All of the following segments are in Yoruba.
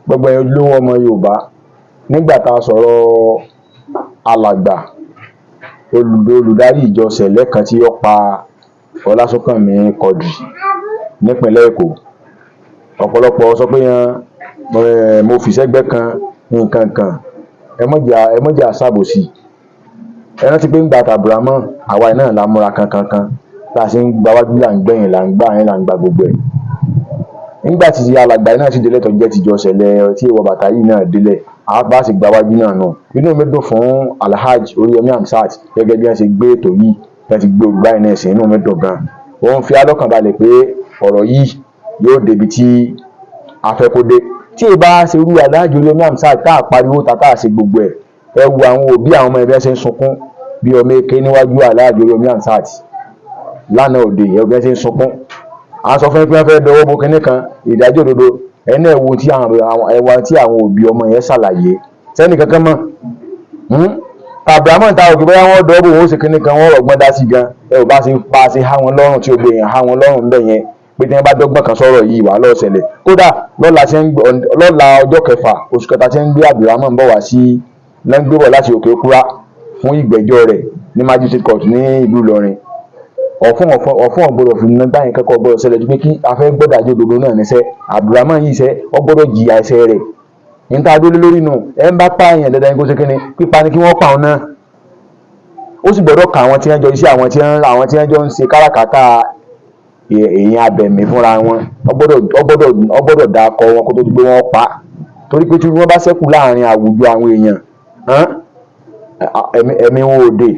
gbogbo ẹ̀yin olówó ọmọ Yorùbá nígbà tá a sọ̀rọ̀ alàgbà olùdarí ìjọ sẹ̀lẹ̀ kan tí ó pa Ọlásùnkànmí Quadri nípínlẹ̀ Èkó, ọ̀pọ̀lọpọ̀ sọ pé mo fi sẹ́gbẹ́ kan nǹkan kan, ẹ mọ̀jà àṣàbòsí. Ẹ rántí pé ńgbà tàbùrámọ̀ àwa náà la múra kankan tá a ṣe ń gba wájú là ń gbẹ̀yìn là ń gbà yín là ń gba gbogbo ẹ̀. Nígbà tí alàgbà náà sì délẹ̀ tó jẹ́ tìjọ sẹ̀lẹ̀ tí ìwọ bàtà yìí náà délẹ̀, àbá sì gba wájú náà nù. Inú mi dùn fún Alhaji Oríyọmí Hamzat gẹ́gẹ́ bí wọ́n ṣe gbé ètò yìí, wọ́n ti gbé olùgbà yìí náà sí, inú mi dùn gan. Wọ́n fi alọ́kàn balẹ̀ pé ọ̀rọ̀ yìí yóò débi tí a fẹ́ kó dé. Tí ì bá ṣe irú Alhaji Oríyọmí Hamzat tá a pariwo tá a ṣe gbogbo ẹ̀, ẹ wo àwọn òbí àwọn ọmọ ẹgbẹ́ ṣe ń sunkún bí ọmọ èké níwájú Alhaji Oríyọmí Hamzat lánàá òde, ẹgbẹ́ ṣe ń sunkún. A sọ fún pé wọ́n fẹ́ dọwọ́ bo kinní kan ìdájọ́ òdodo, ẹni ẹ̀ wo tí àwọn òbí ọmọ yẹn ṣàlàyé sẹ́ni kankan mọ̀. Abrahamu ta òkè bóyá wọ́n dọwọ́ bo wọn ó ṣe kinní kan wọ́n rọ̀gbọ́n dá sí gan, ẹ ò bá ṣe há wọn lọ́rùn tí ó gbé yẹn há wọn lọ́rùn ńbẹ̀ yẹn pé tí wọ́n bá dọ́gbọ́n kan sọ̀rọ̀ yìí wà lọ́ọ́ ṣẹlẹ̀. Kódà lọ́la ọjọ́ kẹfà oṣù kẹta tí ń gbé Abrahamu ń bọ̀ wá sí lẹ́ńgbébọ̀ láti Òkè Kúrá fún ìgbẹ́jọ́ rẹ̀ ní Magistrate Court ní ìlú Ìlọrin. Ọ̀fún ọ̀gbọ́dọ̀ fi ní báyìí kẹ́kọ̀ọ́ gbọ́dọ̀ ṣẹlẹ̀ ju pé kí a fẹ́ gbọ́dájọ́ òdodo náà níṣẹ́. Abrahamu yìí ṣẹ́ ọ gbọ́dọ̀ jìyà ẹ̀ṣẹ̀ rẹ̀. Níta dúró lórí nù ẹ ń bá pààyàn dandan kó ṣe kíni pípa ni kí wọ́n pa òun náà. Ó sì gbọ́dọ̀ ka àwọn tí wọ́n jọ iṣẹ́ àwọn tí wọ́n jọ ń ṣe káràkátà èèyàn abẹ̀mí fúnra wọn. Ọ gbọ́dọ̀ dá akọ wọn kó tó di pé wọ́n pa. Torí pé tí wọ́n bá ṣẹ́kù láàrin àwùjọ àwọn èèyàn ẹ̀mí wọn ò dé.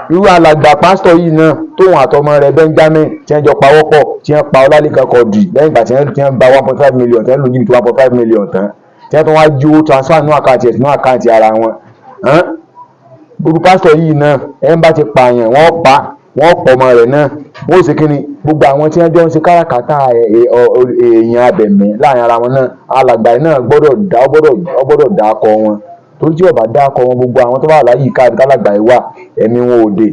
Irú alàgbà pásítọ̀ yìí náà tóun àtọmọ rẹ̀ Benjamin tí wọ́n jọ pawọ́pọ̀ tí wọ́n pa Ọlálékan Quadri lẹ́yìn ìgbà tí wọ́n gba 1.5 million tí wọ́n lò jìbìtì 1.5 million tán tí wọ́n tún wá ju transfer nínú àkáǹtì ẹ̀ sínú àkáǹtì ara wọn. Irú pásítọ̀ yìí náà ẹ̀ ń bá ti pààyàn wọ́n pọ̀ ọmọ rẹ̀ náà wọ́n sì kíni gbogbo àwọn tí wọ́n jọ ń ṣe káràkátà èèyàn abẹ̀mí láàrin ara wọn náà alàgbà yìí náà gbọ́dọ̀ dá akọ wọn. Torí tí ọba dá akọ wọn gbogbo àwọn tó bá láyé ìka àbí kálàgbà yìí wà ẹ̀mí wọn ò dé.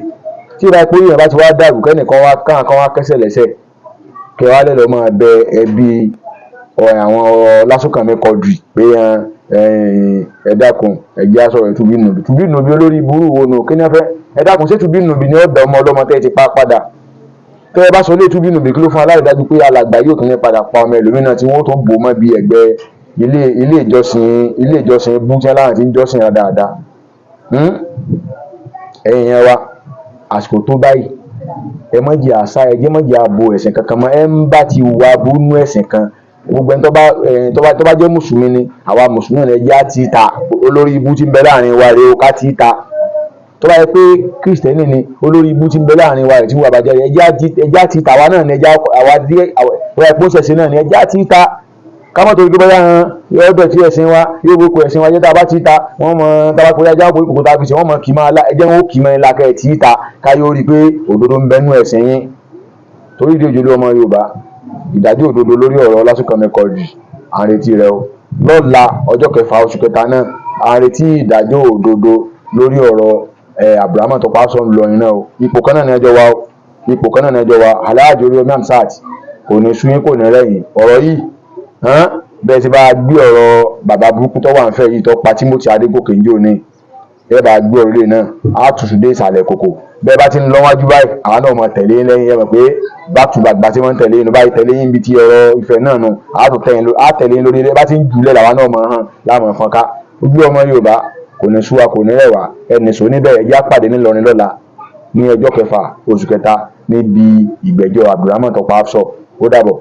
Tí ìbá ipò yìí bá ti wá dàrú kẹ́nìkan wá kẹ́sẹ̀ lẹ́sẹ̀ kẹwàá lẹ́lọ́ máa bẹ ẹbí àwọn Ọlásùnkànmí Quadri pé ẹ dákun ẹgbẹ́ aṣọ rẹ̀ tùbínùbí olórí burú wo nù kí ni ẹ fẹ́ ẹ dákun ṣé tùbínùbí ni ọ̀dọ̀ ọmọ ọlọ́mọ tẹ́ ẹ ti pa padà tẹ́ ẹ bá sọ lé tùbínùbí kí ló fún aláìdájú pé alàgbà yóò tún ní padà pa ọmọ ẹlòmíràn tí wọ́n tún bò mọ́ bí ẹgbẹ́ ilé ìjọsìn búńtẹ́ láwọn tí ń jọ́sìn rẹ̀ dáadáa. Ẹ̀yin yẹn wa àsìkò tó báyìí ẹ mọ̀jì àṣà ẹ̀jẹ̀ mọ̀jì ààbò ẹ̀sìn kankan mọ́ ẹ ń bá ti wà búnú ẹ̀sìn kan gbogbo ẹni tó bá jẹ́ mùsùlùmí ni àwa mùsùlùmí rẹ̀ ẹ̀jẹ̀ á ti ta olórí ibú tí ń bẹ láàrin wa rẹ̀ ó ká ti ta. Tó bá yẹ pé kìrìsìtẹ́nì ni olórí ibú tí ń bẹ láàrin wa rẹ̀ tí wọ́n bàjẹ́ rẹ̀ ẹ̀jẹ̀ á ti ta wa náà ni ẹ̀jẹ̀ àwa díẹ̀ àwọn ẹ̀pọ̀ ṣẹ̀ṣẹ̀ náà ni ẹ̀jẹ̀ á ti ta. Kámọ́ torí pé bóyá yóò bẹ̀ tí ẹ̀sìn wa yóò gbogbo ẹ̀sìn wa jẹ́ tá a bá ti ta wọ́n mọ tábà pé ajá òpó ìkòkò tá a fi ṣe wọ́n mọ kì í máa ẹjẹ́ wọn ó kì í máa lakẹ́ ẹ̀ tí í ta káyọ̀ rí i pé òdodo ń bẹnu ẹ̀sìn yín. Torí ìdí òjòlú ọmọ Yorùbá ìdájọ́ òdodo lórí ọ̀rọ̀ Ọlásùnkànmí Quadri à ń retí rẹ o. Lọ́la ọjọ́ kẹfà oṣù kẹta náà à ń retí ìdájọ́ òdodo lórí ọ̀rọ̀ Abrahamu tó pa aṣọ ńlọrin náà o. Ipò kan náà ní ẹjọ́ wa Alhaji Oríyọmí Hamzat kò ní sú yín kò ní rẹ̀yìn ọ̀rọ̀ yìí bẹ́ẹ̀ tí bá gbé ọ̀rọ̀ bàbá burúkú tó wà ń fẹ́ yìí tó pa Timothy Adégòkè ń jò ní ẹ bá gbé ọ̀rọ̀ ilé náà á tùsù dé ìsàlẹ̀ kòkò bẹ́ẹ̀ bá ti ń lọ wájú báyìí àwọn náà mọ̀ tẹ̀lé lẹ́yìn ẹ mọ̀ pé bàtúbàgbà tí wọ́n ń tẹ̀lé inú báyìí tẹ̀lé yín bí ti ọ̀rọ̀ ìfẹ́ náà nù á tẹ̀lé lórí ilé bá ti ń jùlẹ̀ làwọn náà mọ̀ hàn láàmú fọ́nká ojú ọmọ Yorùbá kò ní súwa kò ní rẹwà ẹnì sọ níbẹ̀ ẹjẹ́ àpàdé ńìlọrin lọ́la ní ọjọ́ kẹfà oṣù kẹta níbi ìgbẹ́jọ́ Abrahamu tó pa Hafsat ó dàbọ̀.